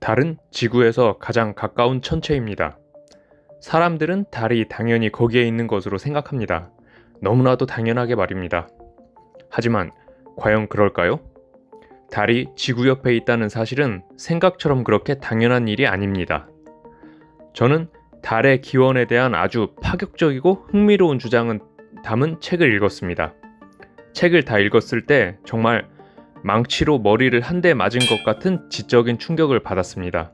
달은 지구에서 가장 가까운 천체입니다. 사람들은 달이 당연히 거기에 있는 것으로 생각합니다. 너무나도 당연하게 말입니다. 하지만 과연 그럴까요? 달이 지구 옆에 있다는 사실은 생각처럼 그렇게 당연한 일이 아닙니다. 저는 달의 기원에 대한 아주 파격적이고 흥미로운 주장을 담은 책을 읽었습니다. 책을 다 읽었을 때 정말 망치로 머리를 한 대 맞은 것 같은 지적인 충격을 받았습니다.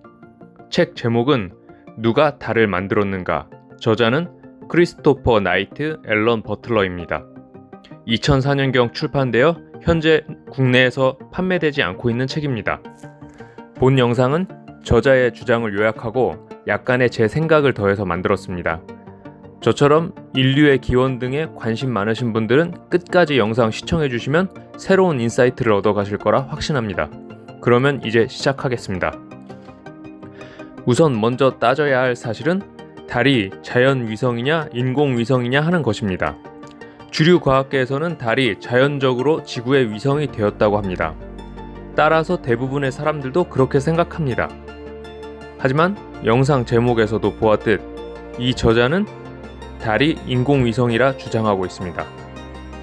책 제목은 누가 달을 만들었는가? 저자는 크리스토퍼 나이트 앨런 버틀러입니다. 2004년경 출판되어 현재 국내에서 판매되지 않고 있는 책입니다. 본 영상은 저자의 주장을 요약하고 약간의 제 생각을 더해서 만들었습니다. 저처럼 인류의 기원 등에 관심 많으신 분들은 끝까지 영상 시청해주시면 새로운 인사이트를 얻어가실 거라 확신합니다. 그러면 이제 시작하겠습니다. 우선 먼저 따져야 할 사실은 달이 자연위성이냐 인공위성이냐 하는 것입니다. 주류 과학계에서는 달이 자연적으로 지구의 위성이 되었다고 합니다. 따라서 대부분의 사람들도 그렇게 생각합니다. 하지만 영상 제목에서도 보았듯 이 저자는 달이 인공위성이라 주장하고 있습니다.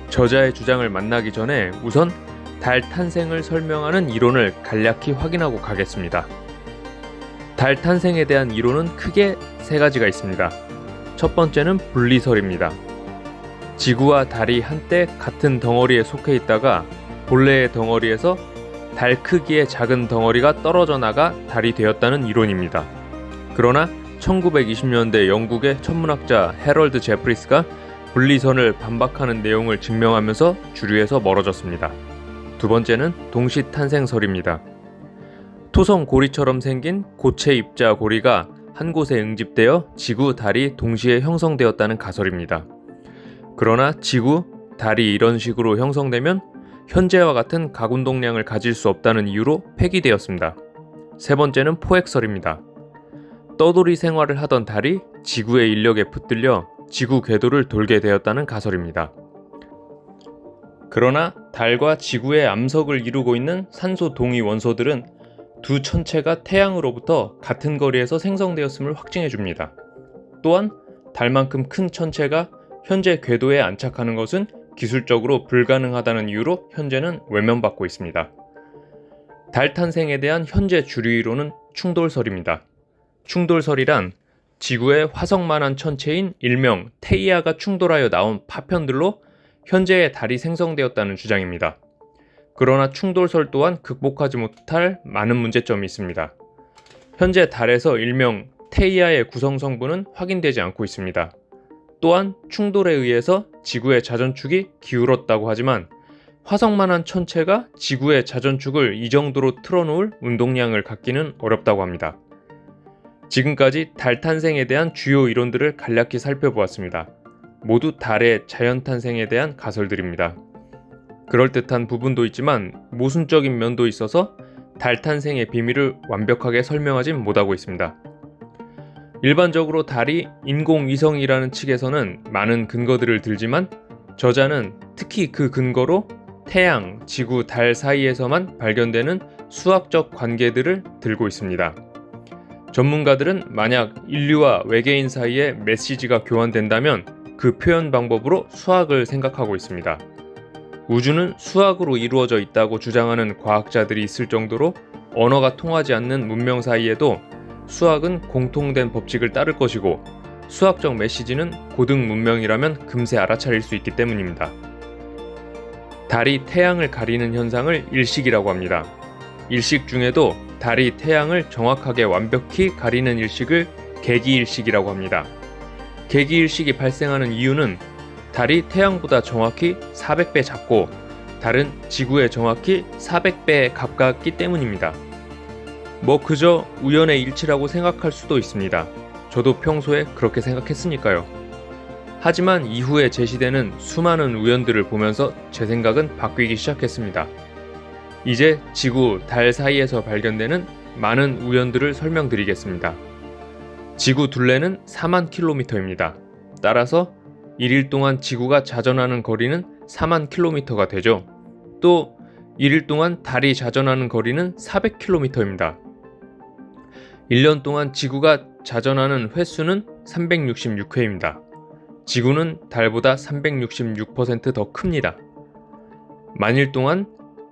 저자의 주장을 만나기 전에 우선 달 탄생을 설명하는 이론을 간략히 확인하고 가겠습니다. 달 탄생에 대한 이론은 크게 세 가지가 있습니다. 첫 번째는 분리설입니다. 지구와 달이 한때 같은 덩어리에 속해 있다가 본래의 덩어리에서 달 크기의 작은 덩어리가 떨어져 나가 달이 되었다는 이론입니다. 그러나 1920년대 영국의 천문학자 해럴드 제프리스가 분리선을 반박하는 내용을 증명하면서 주류에서 멀어졌습니다. 두 번째는 동시탄생설입니다. 토성 고리처럼 생긴 고체 입자 고리가 한 곳에 응집되어 지구, 달이 동시에 형성되었다는 가설입니다. 그러나 지구, 달이 이런 식으로 형성되면 현재와 같은 가운동량을 가질 수 없다는 이유로 폐기되었습니다. 세 번째는 포획설입니다. 떠돌이 생활을 하던 달이 지구의 인력에 붙들려 지구 궤도를 돌게 되었다는 가설입니다. 그러나 달과 지구의 암석을 이루고 있는 산소 동위 원소들은 두 천체가 태양으로부터 같은 거리에서 생성되었음을 확증해 줍니다. 또한 달만큼 큰 천체가 현재 궤도에 안착하는 것은 기술적으로 불가능하다는 이유로 현재는 외면받고 있습니다. 달 탄생에 대한 현재 주류 이론은 충돌설입니다. 충돌설이란 지구의 화성만한 천체인 일명 테이아가 충돌하여 나온 파편들로 현재의 달이 생성되었다는 주장입니다. 그러나 충돌설 또한 극복하지 못할 많은 문제점이 있습니다. 현재 달에서 일명 테이아의 구성 성분은 확인되지 않고 있습니다. 또한 충돌에 의해서 지구의 자전축이 기울었다고 하지만 화성만한 천체가 지구의 자전축을 이 정도로 틀어놓을 운동량을 갖기는 어렵다고 합니다. 지금까지 달 탄생에 대한 주요 이론들을 간략히 살펴보았습니다. 모두 달의 자연 탄생에 대한 가설들입니다. 그럴듯한 부분도 있지만 모순적인 면도 있어서 달 탄생의 비밀을 완벽하게 설명하진 못하고 있습니다. 일반적으로 달이 인공위성이라는 측에서는 많은 근거들을 들지만 저자는 특히 그 근거로 태양, 지구, 달 사이에서만 발견되는 수학적 관계들을 들고 있습니다. 전문가들은 만약 인류와 외계인 사이에 메시지가 교환된다면 그 표현 방법으로 수학을 생각하고 있습니다. 우주는 수학으로 이루어져 있다고 주장하는 과학자들이 있을 정도로 언어가 통하지 않는 문명 사이에도 수학은 공통된 법칙을 따를 것이고 수학적 메시지는 고등 문명이라면 금세 알아차릴 수 있기 때문입니다. 달이 태양을 가리는 현상을 일식이라고 합니다. 일식 중에도 달이 태양을 정확하게 완벽히 가리는 일식을 개기일식이라고 합니다. 개기일식이 발생하는 이유는 달이 태양보다 정확히 400배 작고 달은 지구에 정확히 400배에 가깝기 때문입니다. 그저 우연의 일치라고 생각할 수도 있습니다. 저도 평소에 그렇게 생각했으니까요. 하지만 이후에 제시되는 수많은 우연들을 보면서 제 생각은 바뀌기 시작했습니다. 이제 지구, 달 사이에서 발견되는 많은 우연들을 설명드리겠습니다. 지구 둘레는 4만 킬로미터입니다. 따라서 1일 동안 지구가 자전하는 거리는 4만 킬로미터가 되죠. 또 1일 동안 달이 자전하는 거리는 400킬로미터입니다. 1년 동안 지구가 자전하는 횟수는 366회입니다. 지구는 달보다 366% 더 큽니다. 만일 동안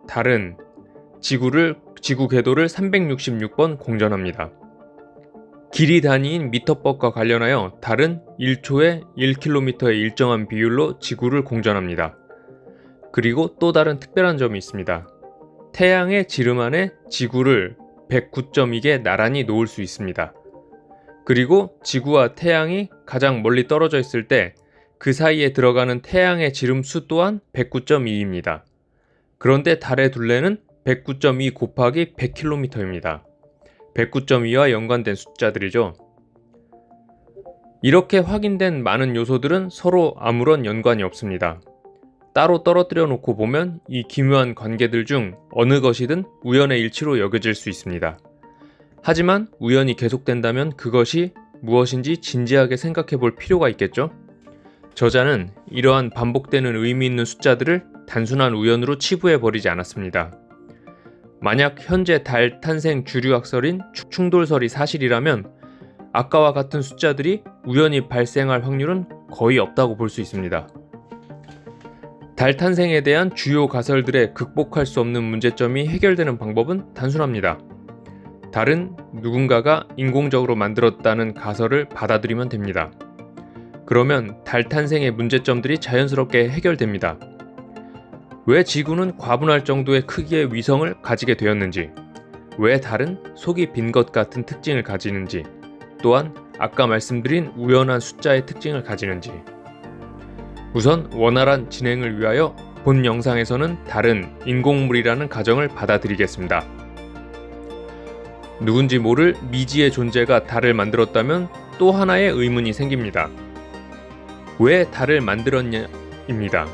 달은 지구 궤도를 366번 공전합니다. 길이 단위인 미터법과 관련하여 달은 1초에 1km의 일정한 비율로 지구를 공전합니다. 그리고 또 다른 특별한 점이 있습니다. 태양의 지름 안에 지구를 109.2개 나란히 놓을 수 있습니다. 그리고 지구와 태양이 가장 멀리 떨어져 있을 때 그 사이에 들어가는 태양의 지름수 또한 109.2입니다. 그런데 달의 둘레는 109.2 곱하기 100km입니다. 109.2와 연관된 숫자들이죠. 이렇게 확인된 많은 요소들은 서로 아무런 연관이 없습니다. 따로 떨어뜨려 놓고 보면 이 기묘한 관계들 중 어느 것이든 우연의 일치로 여겨질 수 있습니다. 하지만 우연이 계속된다면 그것이 무엇인지 진지하게 생각해 볼 필요가 있겠죠? 저자는 이러한 반복되는 의미 있는 숫자들을 단순한 우연으로 치부해 버리지 않았습니다. 만약 현재 달 탄생 주류 학설인 충돌설이 사실이라면 아까와 같은 숫자들이 우연히 발생할 확률은 거의 없다고 볼 수 있습니다. 달 탄생에 대한 주요 가설들의 극복할 수 없는 문제점이 해결되는 방법은 단순합니다. 달은 누군가가 인공적으로 만들었다는 가설을 받아들이면 됩니다. 그러면 달 탄생의 문제점들이 자연스럽게 해결됩니다. 왜 지구는 과분할 정도의 크기의 위성을 가지게 되었는지, 왜 달은 속이 빈 것 같은 특징을 가지는지, 또한 아까 말씀드린 우연한 숫자의 특징을 가지는지. 우선 원활한 진행을 위하여 본 영상에서는 달은 인공물이라는 가정을 받아들이겠습니다. 누군지 모를 미지의 존재가 달을 만들었다면 또 하나의 의문이 생깁니다. 왜 달을 만들었냐입니다.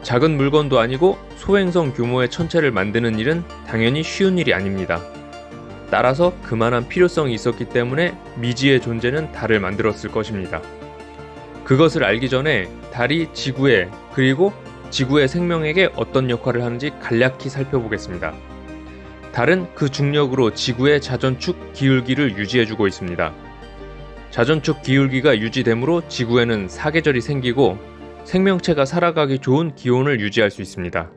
작은 물건도 아니고 소행성 규모의 천체를 만드는 일은 당연히 쉬운 일이 아닙니다. 따라서 그만한 필요성이 있었기 때문에 미지의 존재는 달을 만들었을 것입니다. 그것을 알기 전에 달이 지구에 그리고 지구의 생명에게 어떤 역할을 하는지 간략히 살펴보겠습니다. 달은 그 중력으로 지구의 자전축 기울기를 유지해주고 있습니다. 자전축 기울기가 유지되므로 지구에는 사계절이 생기고 생명체가 살아가기 좋은 기온을 유지할 수 있습니다.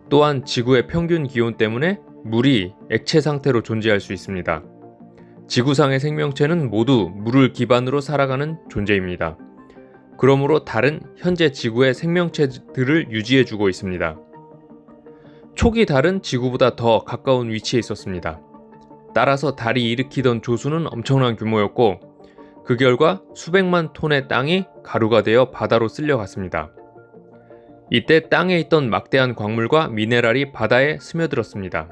또한 지구의 평균 기온 때문에 물이 액체 상태로 존재할 수 있습니다. 지구상의 생명체는 모두 물을 기반으로 살아가는 존재입니다. 그러므로 달은 현재 지구의 생명체들을 유지해주고 있습니다. 초기 달은 지구보다 더 가까운 위치에 있었습니다. 따라서 달이 일으키던 조수는 엄청난 규모였고 그 결과 수백만 톤의 땅이 가루가 되어 바다로 쓸려갔습니다. 이때 땅에 있던 막대한 광물과 미네랄이 바다에 스며들었습니다.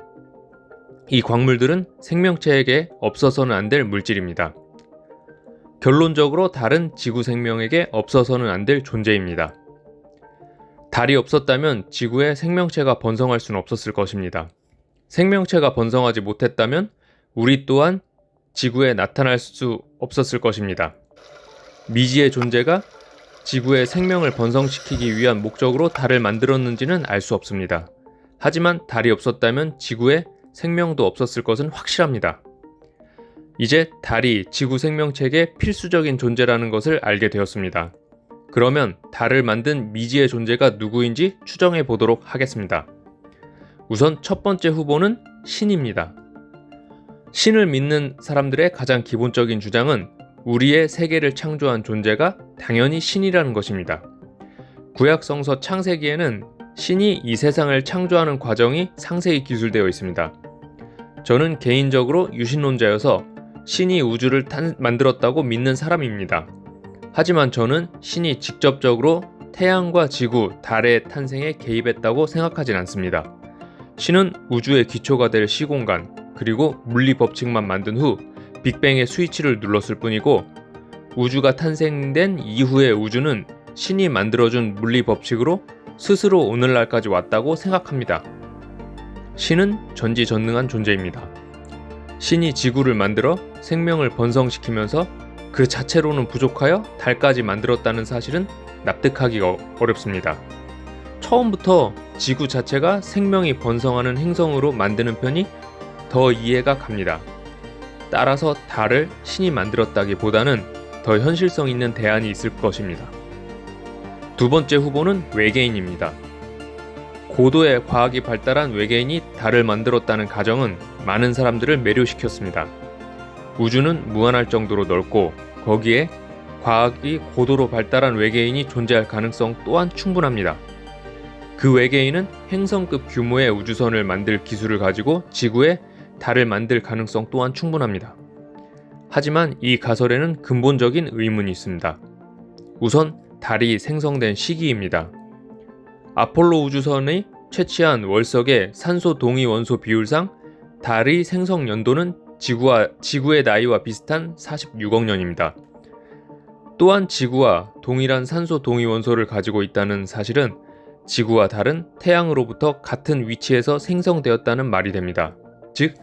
이 광물들은 생명체에게 없어서는 안 될 물질입니다. 결론적으로 달은 지구 생명에게 없어서는 안 될 존재입니다. 달이 없었다면 지구에 생명체가 번성할 수는 없었을 것입니다. 생명체가 번성하지 못했다면 우리 또한 지구에 나타날 수 없었을 것입니다. 미지의 존재가 지구에 생명을 번성시키기 위한 목적으로 달을 만들었는지는 알 수 없습니다. 하지만 달이 없었다면 지구에 생명도 없었을 것은 확실합니다. 이제 달이 지구 생명체에게 필수적인 존재라는 것을 알게 되었습니다. 그러면 달을 만든 미지의 존재가 누구인지 추정해 보도록 하겠습니다. 우선 첫 번째 후보는 신입니다. 신을 믿는 사람들의 가장 기본적인 주장은 우리의 세계를 창조한 존재가 당연히 신이라는 것입니다. 구약 성서 창세기에는 신이 이 세상을 창조하는 과정이 상세히 기술되어 있습니다. 저는 개인적으로 유신론자여서 신이 우주를 만들었다고 믿는 사람입니다. 하지만 저는 신이 직접적으로 태양과 지구, 달의 탄생에 개입했다고 생각하진 않습니다. 신은 우주의 기초가 될 시공간, 그리고 물리 법칙만 만든 후 빅뱅의 스위치를 눌렀을 뿐이고 우주가 탄생된 이후의 우주는 신이 만들어준 물리 법칙으로 스스로 오늘날까지 왔다고 생각합니다. 신은 전지전능한 존재입니다. 신이 지구를 만들어 생명을 번성시키면서 그 자체로는 부족하여 달까지 만들었다는 사실은 납득하기가 어렵습니다. 처음부터 지구 자체가 생명이 번성하는 행성으로 만드는 편이 더 이해가 갑니다. 따라서 달을 신이 만들었다기보다는 더 현실성 있는 대안이 있을 것입니다. 두 번째 후보는 외계인입니다. 고도의 과학이 발달한 외계인이 달을 만들었다는 가정은 많은 사람들을 매료시켰습니다. 우주는 무한할 정도로 넓고 거기에 과학이 고도로 발달한 외계인이 존재할 가능성 또한 충분합니다. 그 외계인은 행성급 규모의 우주선을 만들 기술을 가지고 지구에 달을 만들 가능성 또한 충분합니다. 하지만 이 가설에는 근본적인 의문이 있습니다. 우선 달이 생성된 시기입니다. 아폴로 우주선이 채취한 월석의 산소 동위 원소 비율상 달의 생성 연도는 지구의 나이와 비슷한 46억 년입니다. 또한 지구와 동일한 산소 동위 원소를 가지고 있다는 사실은 지구와 달은 태양으로부터 같은 위치에서 생성되었다는 말이 됩니다. 즉,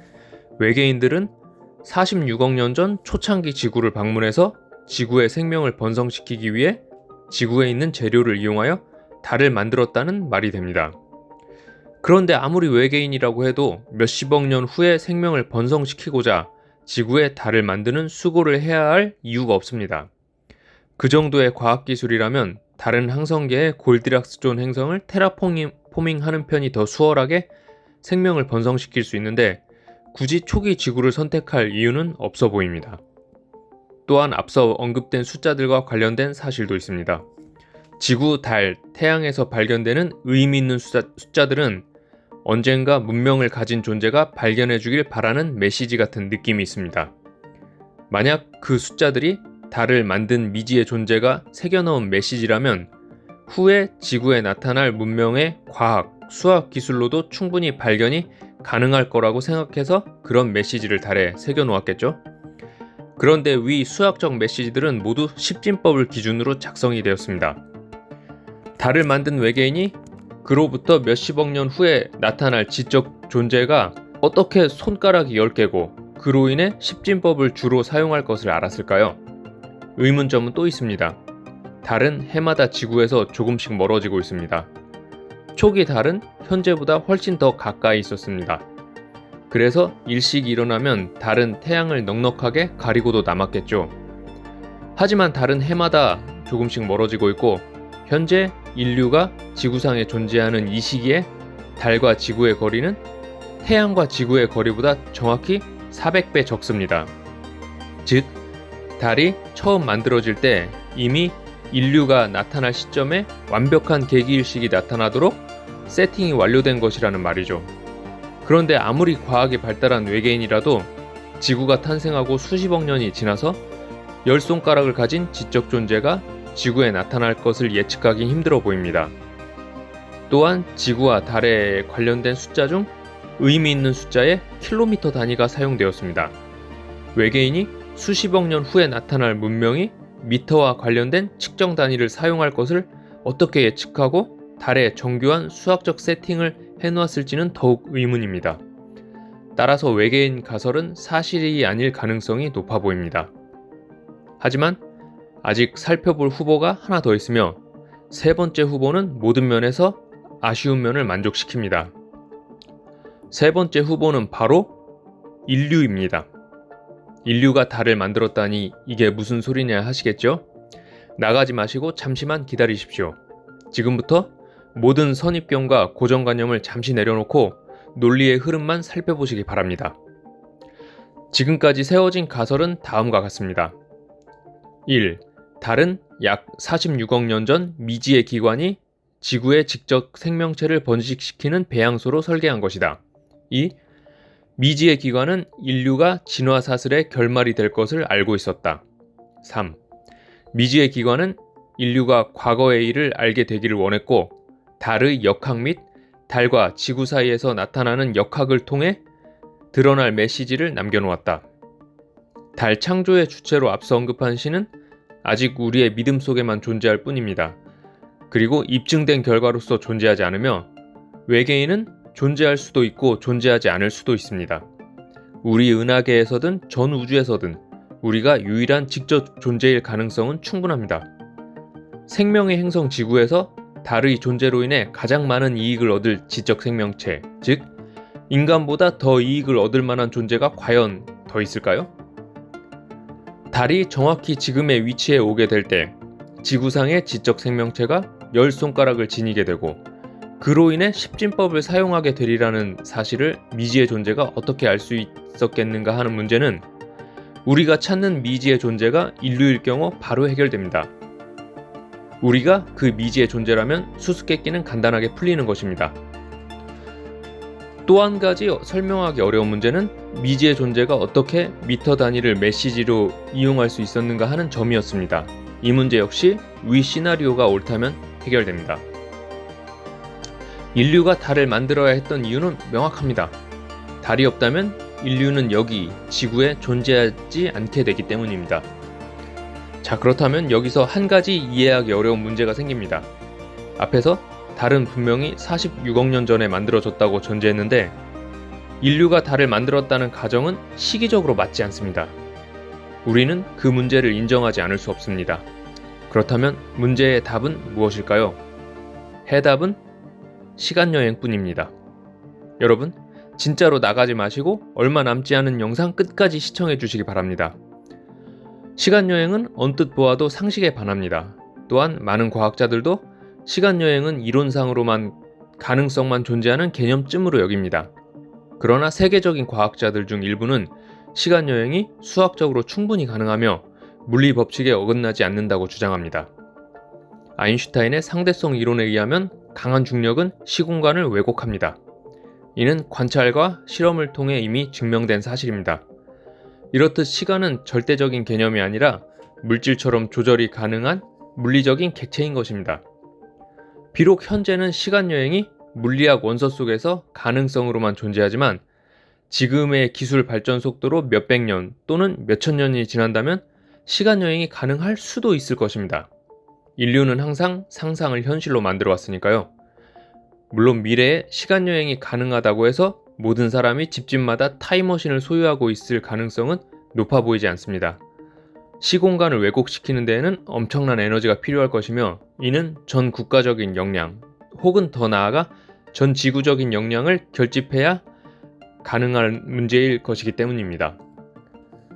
외계인들은 46억 년 전 초창기 지구를 방문해서 지구의 생명을 번성시키기 위해 지구에 있는 재료를 이용하여 달을 만들었다는 말이 됩니다. 그런데 아무리 외계인이라고 해도 몇십억 년 후에 생명을 번성시키고자 지구에 달을 만드는 수고를 해야 할 이유가 없습니다. 그 정도의 과학기술이라면 다른 항성계의 골디락스존 행성을 테라포밍하는 편이 더 수월하게 생명을 번성시킬 수 있는데 굳이 초기 지구를 선택할 이유는 없어 보입니다. 또한 앞서 언급된 숫자들과 관련된 사실도 있습니다. 지구, 달, 태양에서 발견되는 의미 있는 숫자들은 언젠가 문명을 가진 존재가 발견해 주길 바라는 메시지 같은 느낌이 있습니다. 만약 그 숫자들이 달을 만든 미지의 존재가 새겨넣은 메시지라면 후에 지구에 나타날 문명의 과학, 수학 기술로도 충분히 발견이 가능할 거라고 생각해서 그런 메시지를 달에 새겨놓았겠죠? 그런데 위 수학적 메시지들은 모두 십진법을 기준으로 작성이 되었습니다. 달을 만든 외계인이 그로부터 몇십억 년 후에 나타날 지적 존재가 어떻게 손가락이 10개고 그로 인해 십진법을 주로 사용할 것을 알았을까요? 의문점은 또 있습니다. 달은 해마다 지구에서 조금씩 멀어지고 있습니다. 초기 달은 현재보다 훨씬 더 가까이 있었습니다. 그래서 일식이 일어나면 달은 태양을 넉넉하게 가리고도 남았겠죠. 하지만 달은 해마다 조금씩 멀어지고 있고 현재 인류가 지구상에 존재하는 이 시기에 달과 지구의 거리는 태양과 지구의 거리보다 정확히 400배 적습니다. 즉, 달이 처음 만들어질 때 이미 인류가 나타날 시점에 완벽한 계기일식이 나타나도록 세팅이 완료된 것이라는 말이죠. 그런데 아무리 과학이 발달한 외계인이라도 지구가 탄생하고 수십억 년이 지나서 10손가락을 가진 지적 존재가 지구에 나타날 것을 예측하기 힘들어 보입니다. 또한 지구와 달에 관련된 숫자 중 의미 있는 숫자에 킬로미터 단위가 사용되었습니다. 외계인이 수십억 년 후에 나타날 문명이 미터와 관련된 측정 단위를 사용할 것을 어떻게 예측하고 달에 정교한 수학적 세팅을 해놓았을지는 더욱 의문입니다. 따라서 외계인 가설은 사실이 아닐 가능성이 높아 보입니다. 하지만 아직 살펴볼 후보가 하나 더 있으며 세 번째 후보는 모든 면에서 아쉬운 면을 만족시킵니다. 세 번째 후보는 바로 인류입니다. 인류가 달을 만들었다니 이게 무슨 소리냐 하시겠죠? 나가지 마시고 잠시만 기다리십시오. 지금부터 모든 선입견과 고정관념을 잠시 내려놓고 논리의 흐름만 살펴보시기 바랍니다. 지금까지 세워진 가설은 다음과 같습니다. 1. 달은 약 46억 년 전 미지의 기관이 지구의 직접 생명체를 번식시키는 배양소로 설계한 것이다. 2. 미지의 기관은 인류가 진화 사슬의 결말이 될 것을 알고 있었다. 3. 미지의 기관은 인류가 과거의 일을 알게 되기를 원했고 달의 역학 및 달과 지구 사이에서 나타나는 역학을 통해 드러날 메시지를 남겨놓았다. 달 창조의 주체로 앞서 언급한 신은 아직 우리의 믿음 속에만 존재할 뿐입니다. 그리고 입증된 결과로서 존재하지 않으며 외계인은 존재할 수도 있고 존재하지 않을 수도 있습니다. 우리 은하계에서든 전 우주에서든 우리가 유일한 직접 존재일 가능성은 충분합니다. 생명의 행성 지구에서 달의 존재로 인해 가장 많은 이익을 얻을 지적 생명체, 즉 인간보다 더 이익을 얻을 만한 존재가 과연 더 더 있을까요? 달이 정확히 지금의 위치에 오게 될 때 지구상의 지적 생명체가 10손가락을 지니게 되고 그로 인해 십진법을 사용하게 되리라는 사실을 미지의 존재가 어떻게 알 수 있었겠는가 하는 문제는 우리가 찾는 미지의 존재가 인류일 경우 바로 해결됩니다. 우리가 그 미지의 존재라면 수수께끼는 간단하게 풀리는 것입니다. 또 한 가지 설명하기 어려운 문제는 미지의 존재가 어떻게 미터 단위를 메시지로 이용할 수 있었는가 하는 점이었습니다. 이 문제 역시 위 시나리오가 옳다면 해결됩니다. 인류가 달을 만들어야 했던 이유는 명확합니다. 달이 없다면 인류는 여기 지구에 존재하지 않게 되기 때문입니다. 자, 그렇다면 여기서 한 가지 이해하기 어려운 문제가 생깁니다. 앞에서 달은 분명히 46억 년 전에 만들어졌다고 전제했는데 인류가 달을 만들었다는 가정은 시기적으로 맞지 않습니다. 우리는 그 문제를 인정하지 않을 수 없습니다. 그렇다면 문제의 답은 무엇일까요? 해답은 시간여행뿐입니다. 여러분, 진짜로 나가지 마시고 얼마 남지 않은 영상 끝까지 시청해 주시기 바랍니다. 시간여행은 언뜻 보아도 상식에 반합니다. 또한 많은 과학자들도 시간여행은 이론상으로만 가능성만 존재하는 개념쯤으로 여깁니다. 그러나 세계적인 과학자들 중 일부는 시간여행이 수학적으로 충분히 가능하며 물리 법칙에 어긋나지 않는다고 주장합니다. 아인슈타인의 상대성 이론에 의하면 강한 중력은 시공간을 왜곡합니다. 이는 관찰과 실험을 통해 이미 증명된 사실입니다. 이렇듯 시간은 절대적인 개념이 아니라 물질처럼 조절이 가능한 물리적인 객체인 것입니다. 비록 현재는 시간여행이 물리학 원서 속에서 가능성으로만 존재하지만 지금의 기술 발전 속도로 몇백 년 또는 몇천 년이 지난다면 시간여행이 가능할 수도 있을 것입니다. 인류는 항상 상상을 현실로 만들어 왔으니까요. 물론 미래에 시간여행이 가능하다고 해서 모든 사람이 집집마다 타임머신을 소유하고 있을 가능성은 높아 보이지 않습니다. 시공간을 왜곡시키는 데에는 엄청난 에너지가 필요할 것이며 이는 전 국가적인 역량 혹은 더 나아가 전 지구적인 역량을 결집해야 가능한 문제일 것이기 때문입니다.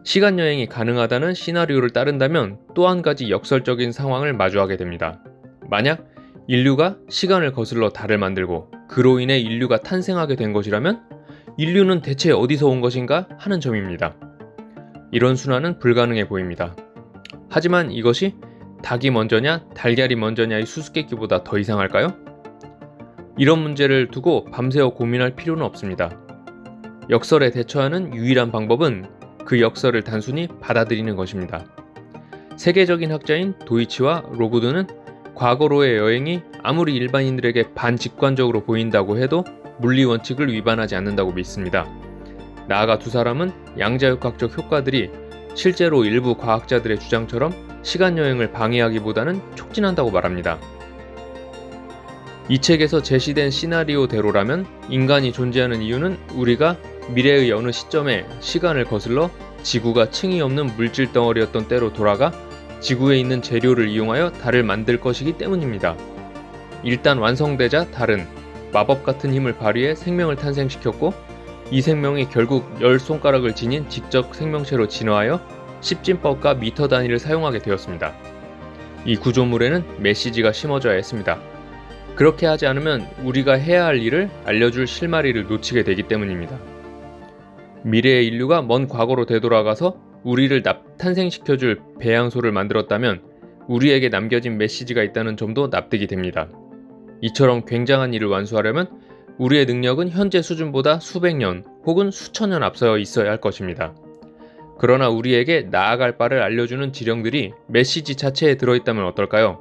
시간여행이 가능하다는 시나리오를 따른다면 또 한 가지 역설적인 상황을 마주하게 됩니다. 만약 인류가 시간을 거슬러 달을 만들고 그로 인해 인류가 탄생하게 된 것이라면 인류는 대체 어디서 온 것인가 하는 점입니다. 이런 순환은 불가능해 보입니다. 하지만 이것이 닭이 먼저냐 달걀이 먼저냐의 수수께끼보다 더 이상할까요? 이런 문제를 두고 밤새워 고민할 필요는 없습니다. 역설에 대처하는 유일한 방법은 그 역설을 단순히 받아들이는 것입니다. 세계적인 학자인 도이치와 로구드는 과거로의 여행이 아무리 일반인들에게 반직관적으로 보인다고 해도 물리 원칙을 위반하지 않는다고 믿습니다. 나아가 두 사람은 양자역학적 효과들이 실제로 일부 과학자들의 주장처럼 시간여행을 방해하기보다는 촉진한다고 말합니다. 이 책에서 제시된 시나리오대로라면 인간이 존재하는 이유는 우리가 미래의 어느 시점에 시간을 거슬러 지구가 층이 없는 물질 덩어리였던 때로 돌아가 지구에 있는 재료를 이용하여 달을 만들 것이기 때문입니다. 일단 완성되자 달은 마법 같은 힘을 발휘해 생명을 탄생시켰고 이 생명이 결국 10손가락을 지닌 지적 생명체로 진화하여 십진법과 미터 단위를 사용하게 되었습니다. 이 구조물에는 메시지가 심어져야 했습니다. 그렇게 하지 않으면 우리가 해야 할 일을 알려줄 실마리를 놓치게 되기 때문입니다. 미래의 인류가 먼 과거로 되돌아가서 우리를 탄생시켜줄 배양소를 만들었다면 우리에게 남겨진 메시지가 있다는 점도 납득이 됩니다. 이처럼 굉장한 일을 완수하려면 우리의 능력은 현재 수준보다 수백 년 혹은 수천 년 앞서 있어야 할 것입니다. 그러나 우리에게 나아갈 바를 알려주는 지령들이 메시지 자체에 들어있다면 어떨까요?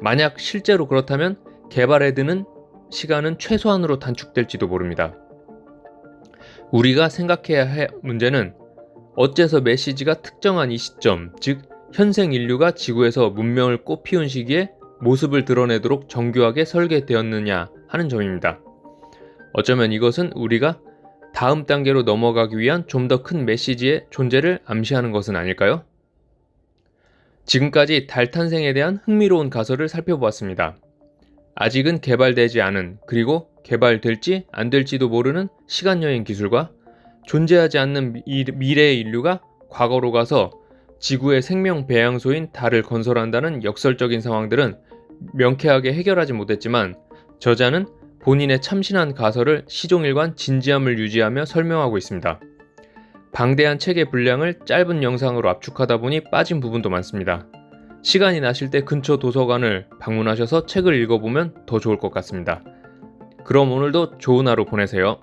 만약 실제로 그렇다면 개발에 드는 시간은 최소한으로 단축될지도 모릅니다. 우리가 생각해야 할 문제는 어째서 메시지가 특정한 이 시점, 즉 현생 인류가 지구에서 문명을 꽃피운 시기에 모습을 드러내도록 정교하게 설계되었느냐 하는 점입니다. 어쩌면 이것은 우리가 다음 단계로 넘어가기 위한 좀 더 큰 메시지의 존재를 암시하는 것은 아닐까요? 지금까지 달 탄생에 대한 흥미로운 가설을 살펴보았습니다. 아직은 개발되지 않은 그리고 개발될지 안 될지도 모르는 시간여행 기술과 존재하지 않는 미래의 인류가 과거로 가서 지구의 생명 배양소인 달을 건설한다는 역설적인 상황들은 명쾌하게 해결하지 못했지만, 저자는 본인의 참신한 가설을 시종일관 진지함을 유지하며 설명하고 있습니다. 방대한 책의 분량을 짧은 영상으로 압축하다 보니 빠진 부분도 많습니다. 시간이 나실 때 근처 도서관을 방문하셔서 책을 읽어보면 더 좋을 것 같습니다. 그럼 오늘도 좋은 하루 보내세요.